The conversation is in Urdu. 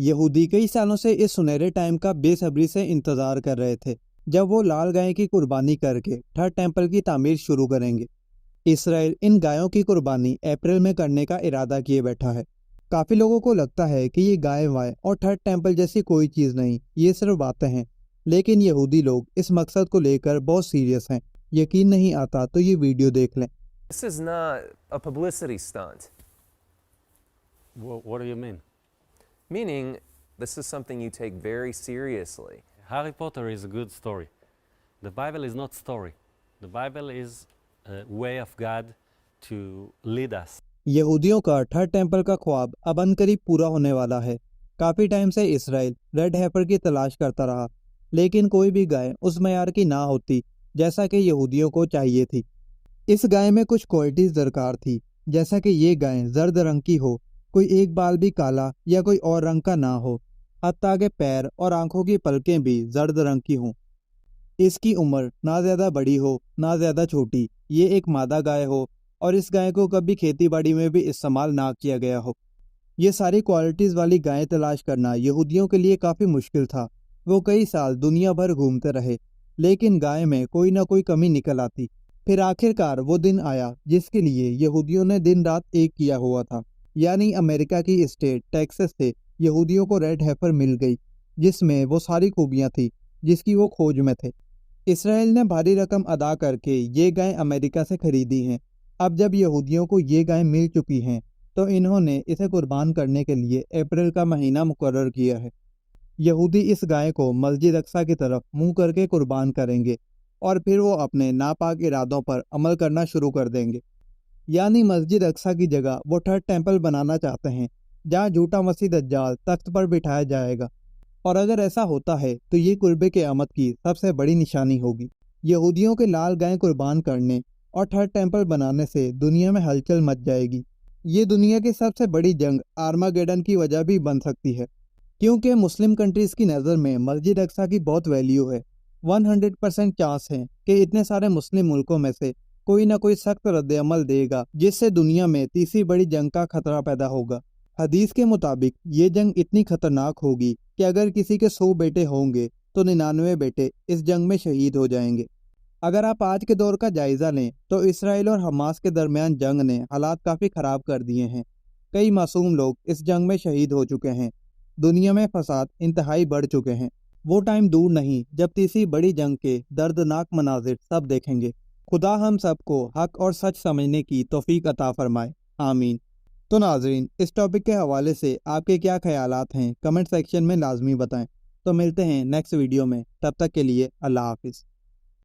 یہودی کئی سالوں سے اس سنہرے ٹائم کا بے صبری سے انتظار کر رہے تھے جب وہ لال گائے کی قربانی کر کے تھرڈ ٹیمپل کی تعمیر شروع کریں گے۔ اسرائیل ان گایوں کی قربانی اپریل میں کرنے کا ارادہ کیے بیٹھا ہے۔ کافی لوگوں کو لگتا ہے کہ یہ گائے وائے اور تھرڈ ٹیمپل جیسی کوئی چیز نہیں، یہ صرف باتیں ہیں، لیکن یہودی لوگ اس مقصد کو لے کر بہت سیریس ہیں۔ یقین نہیں آتا تو یہ ویڈیو دیکھ لیں۔ This is not a publicity stunt, What do you mean? meaning this is something you take very seriously. Harry Potter is a good story. The Bible is not story. The Bible is a way of God to lead us. یہودیوں کا تھرڈ ٹیمپل کا خواب اب ان قریب پورا ہونے والا ہے۔ کافی ٹائم سے اسرائیل ریڈ ہیپر کی تلاش کرتا رہا، لیکن کوئی بھی گائے اس معیار کی نہ ہوتی جیسا کہ یہودیوں کو چاہیے تھی۔ اس گائے میں کچھ کوالٹیز درکار تھی، جیسا کہ یہ گائے زرد رنگ کی ہو، کوئی ایک بال بھی کالا یا کوئی اور رنگ کا نہ ہو، حتیٰ کہ پیر اور آنکھوں کی پلکیں بھی زرد رنگ کی ہوں۔ اس کی عمر نہ زیادہ بڑی ہو نہ زیادہ چھوٹی، یہ ایک مادہ گائے ہو اور اس گائے کو کبھی کھیتی باڑی میں بھی استعمال نہ کیا گیا ہو۔ یہ ساری کوالٹیز والی گائیں تلاش کرنا یہودیوں کے لیے کافی مشکل تھا۔ وہ کئی سال دنیا بھر گھومتے رہے، لیکن گائے میں کوئی نہ کوئی کمی نکل آتی۔ پھر آخرکار وہ دن آیا جس کے لیے یہودیوں نے دن رات ایک کیا ہوا تھا، یعنی امریکہ کی اسٹیٹ ٹیکسس سے یہودیوں کو ریڈ ہیپر مل گئی، جس میں وہ ساری خوبیاں تھیں جس کی وہ کھوج میں تھے۔ اسرائیل نے بھاری رقم ادا کر کے یہ گائیں امریکہ سے خریدی ہیں۔ اب جب یہودیوں کو یہ گائیں مل چکی ہیں تو انہوں نے اسے قربان کرنے کے لیے اپریل کا مہینہ مقرر کیا ہے۔ یہودی اس گائے کو مسجد اقصیٰ کی طرف منہ کر کے قربان کریں گے اور پھر وہ اپنے ناپاک ارادوں پر عمل کرنا شروع کر دیں گے۔ یعنی مسجد اقصیٰ کی جگہ وہ تھرڈ ٹیمپل بنانا چاہتے ہیں جہاں جھوٹا مسیح دجال تخت پر بٹھایا جائے گا، اور اگر ایسا ہوتا ہے تو یہ قرب قیامت کی سب سے بڑی نشانی ہوگی۔ یہودیوں کے لال گائیں قربان کرنے اور تھرڈ ٹیمپل بنانے سے دنیا میں ہلچل مچ جائے گی۔ یہ دنیا کی سب سے بڑی جنگ آرماگیڈن کی وجہ بھی بن سکتی ہے، کیونکہ مسلم کنٹریز کی نظر میں مسجد اقصیٰ کی بہت ویلیو ہے۔ 100% چانس ہے کہ اتنے سارے مسلم ملکوں میں سے کوئی نہ کوئی سخت رد عمل دے گا، جس سے دنیا میں تیسری بڑی جنگ کا خطرہ پیدا ہوگا۔ حدیث کے مطابق یہ جنگ اتنی خطرناک ہوگی کہ اگر کسی کے 100 بیٹے ہوں گے تو 99 بیٹے اس جنگ میں شہید ہو جائیں گے۔ اگر آپ آج کے دور کا جائزہ لیں تو اسرائیل اور حماس کے درمیان جنگ نے حالات کافی خراب کر دیے ہیں۔ کئی معصوم لوگ اس جنگ میں شہید ہو چکے ہیں۔ دنیا میں فساد انتہائی بڑھ چکے ہیں۔ وہ ٹائم دور نہیں جب تیسری بڑی جنگ کے دردناک مناظر سب دیکھیں گے۔ خدا ہم سب کو حق اور سچ سمجھنے کی توفیق عطا فرمائے، آمین۔ تو ناظرین، اس ٹاپک کے حوالے سے آپ کے کیا خیالات ہیں کمنٹ سیکشن میں لازمی بتائیں۔ تو ملتے ہیں نیکسٹ ویڈیو میں، تب تک کے لیے اللہ حافظ۔